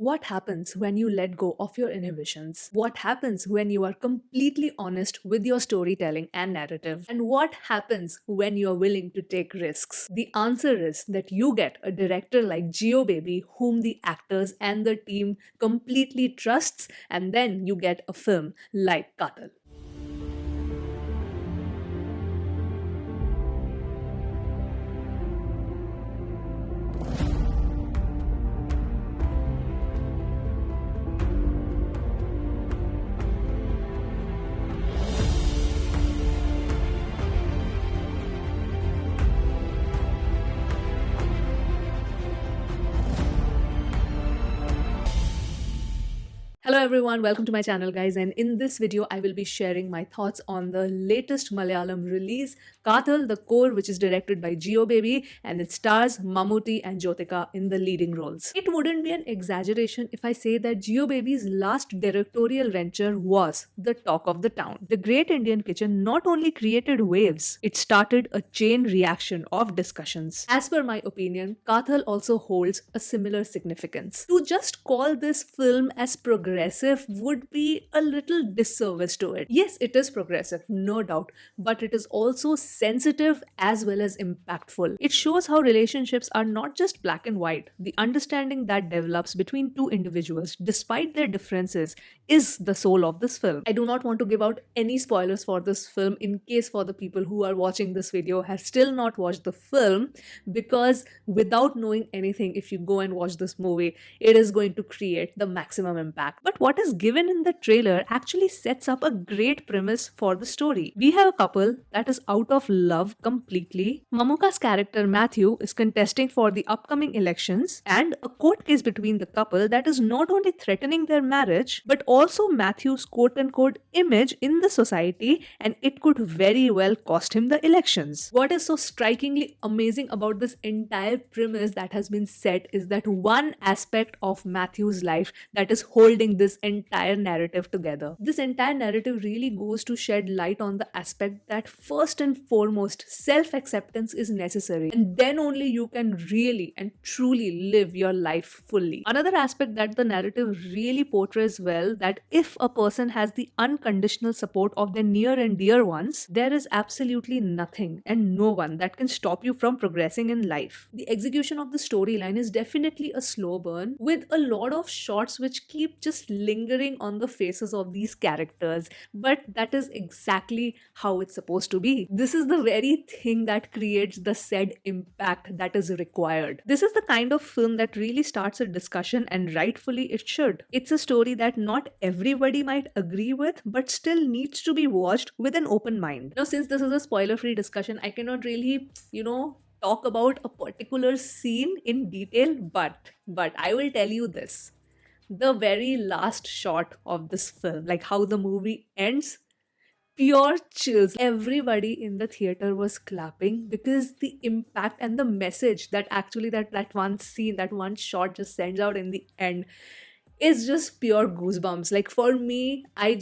What happens when you let go of your inhibitions? What happens when you are completely honest with your storytelling and narrative? And what happens when you are willing to take risks? The answer is that you get a director like Geo Baby, whom the actors and the team completely trusts, and then you get a film like Kaathal. Hello everyone, welcome to my channel guys, and in this video I will be sharing my thoughts on the latest Malayalam release Kaathal the Core, which is directed by Geo Baby and it stars Mammootty and Jyotika in the leading roles. It wouldn't be an exaggeration if I say that Geo Baby's last directorial venture was the talk of the town. The Great Indian Kitchen not only created waves, it started a chain reaction of discussions. As per my opinion, Kaathal also holds a similar significance. To just call this film as progressive would be a little disservice to it. Yes, it is progressive, no doubt, but it is also sensitive as well as impactful. It shows how relationships are not just black and white. The understanding that develops between two individuals, despite their differences, is the soul of this film. I do not want to give out any spoilers for this film in case for the people who are watching this video have still not watched the film, because without knowing anything, if you go and watch this movie, it is going to create the maximum impact. But what is given in the trailer actually sets up a great premise for the story. We have a couple that is out of love completely. Mamuka's character Matthew is contesting for the upcoming elections, and a court case between the couple that is not only threatening their marriage but also Matthew's quote unquote image in the society, and it could very well cost him the elections. What is so strikingly amazing about this entire premise that has been set is that one aspect of Matthew's life that is holding this entire narrative together. This entire narrative really goes to shed light on the aspect that first and foremost, self-acceptance is necessary, and then only you can really and truly live your life fully. Another aspect that the narrative really portrays well, that if a person has the unconditional support of their near and dear ones, there is absolutely nothing and no one that can stop you from progressing in life. The execution of the storyline is definitely a slow burn, with a lot of shots which keep just lingering on the faces of these characters, but that is exactly how it's supposed to be. This is the very thing that creates the said impact that is required. This is the kind of film that really starts a discussion, and rightfully it should. It's a story that not everybody might agree with, but still needs to be watched with an open mind. Now, since this is a spoiler free discussion, I cannot really, talk about a particular scene in detail, but I will tell you this. The very last shot of this film, like how the movie ends, pure chills. Everybody in the theater was clapping because the impact and the message that actually that one scene, that one shot just sends out in the end is just pure goosebumps. Like for me, I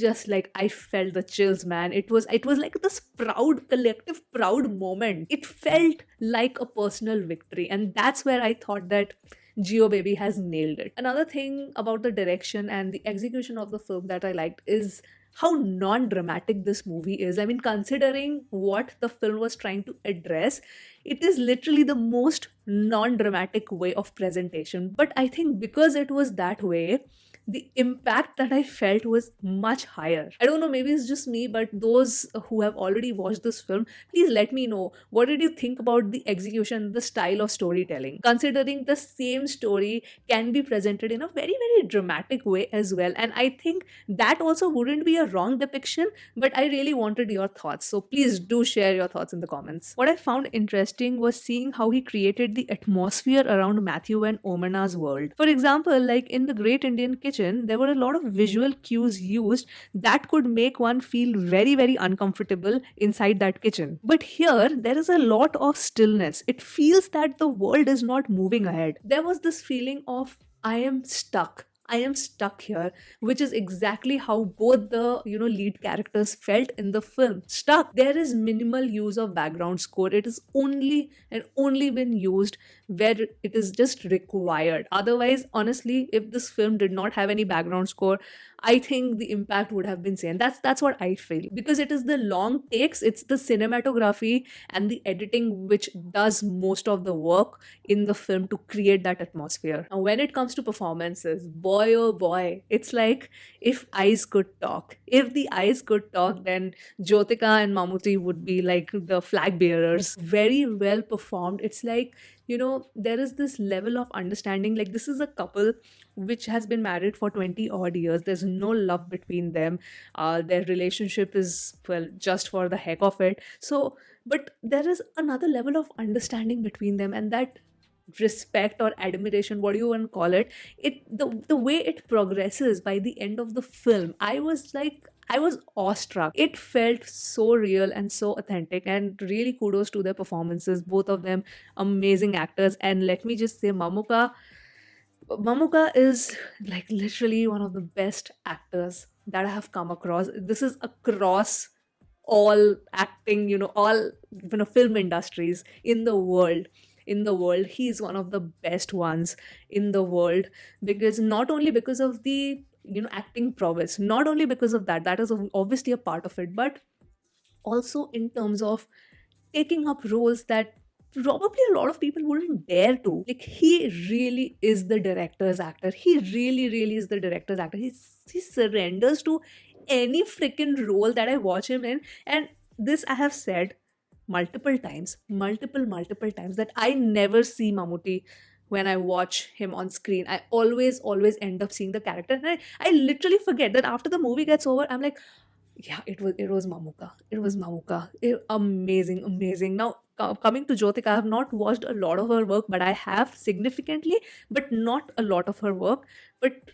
felt the chills, man. It was like this proud, collective proud moment. It felt like a personal victory, and that's where I thought that Geo Baby has nailed it. Another thing about the direction and the execution of the film that I liked is how non-dramatic this movie is. I mean, considering what the film was trying to address, it is literally the most non-dramatic way of presentation. But I think because it was that way, the impact that I felt was much higher. I don't know, maybe it's just me, but those who have already watched this film, please let me know, what did you think about the execution, the style of storytelling, considering the same story can be presented in a very, very dramatic way as well. And I think that also wouldn't be a wrong depiction, but I really wanted your thoughts. So please do share your thoughts in the comments. What I found interesting was seeing how he created the atmosphere around Matthew and Omana's world. For example, like in the Great Indian Kitchen, there were a lot of visual cues used that could make one feel very, very uncomfortable inside that kitchen. But here, there is a lot of stillness. It feels that the world is not moving ahead. There was this feeling of I am stuck. I am stuck here, which is exactly how both the lead characters felt in the film. Stuck. There is minimal use of background score. It is only and only been used where it is just required. Otherwise, honestly, if this film did not have any background score, I think the impact would have been same. That's what I feel, because it is the long takes, it's the cinematography and the editing which does most of the work in the film to create that atmosphere. Now, when it comes to performances, boy oh boy, it's like if eyes could talk. If the eyes could talk, then Jyotika and Mammootty would be like the flag bearers. Very well performed. It's like, there is this level of understanding. Like, this is a couple which has been married for 20 odd years. There's no love between them. Their relationship is, well, just for the heck of it. So, but there is another level of understanding between them, and that respect or admiration, what do you want to call it, the way it progresses by the end of the film, I was awestruck. It felt so real and so authentic, and really kudos to their performances, both of them amazing actors. And let me just say, Mamuka is like literally one of the best actors that I have come across. This is across all acting, all film industries in the world. In the world, he's one of the best ones in the world, because not only because of the acting prowess, not only because of that, that is obviously a part of it, but also in terms of taking up roles that probably a lot of people wouldn't dare to. Like, he really is the director's actor. He really, really is the director's actor. He surrenders to any freaking role that I watch him in. And this I have said multiple times, that I never see Mammootty when I watch him on screen. I always end up seeing the character. And I literally forget that after the movie gets over, I'm like, yeah, it was Mamuka. It was Mamuka. Amazing. Now, coming to Jyotika, I have not watched a lot of her work, but I have significantly, but not a lot of her work. But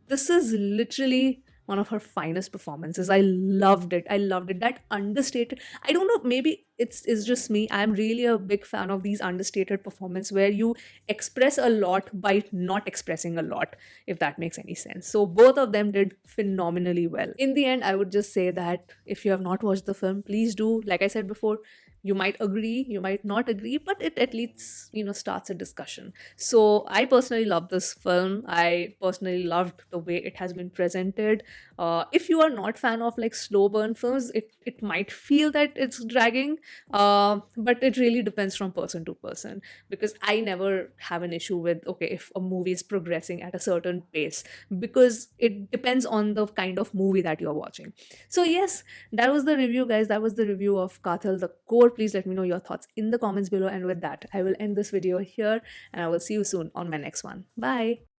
this is literally one of her finest performances. I loved it. I loved it. That understated. I don't know. Maybe it's just me. I'm really a big fan of these understated performances where you express a lot by not expressing a lot, if that makes any sense. So both of them did phenomenally well. In the end, I would just say that if you have not watched the film, please do. Like I said before, you might agree, you might not agree, but it at least starts a discussion. So I personally love this film. I personally loved the way it has been presented. If you are not fan of like slow burn films, it might feel that it's dragging, but it really depends from person to person, because I never have an issue with, okay, if a movie is progressing at a certain pace, because it depends on the kind of movie that you're watching. So yes, that was the review, guys. That was the review of Kaathal the Core. Please let me know your thoughts in the comments below. And with that, I will end this video here, and I will see you soon on my next one. Bye.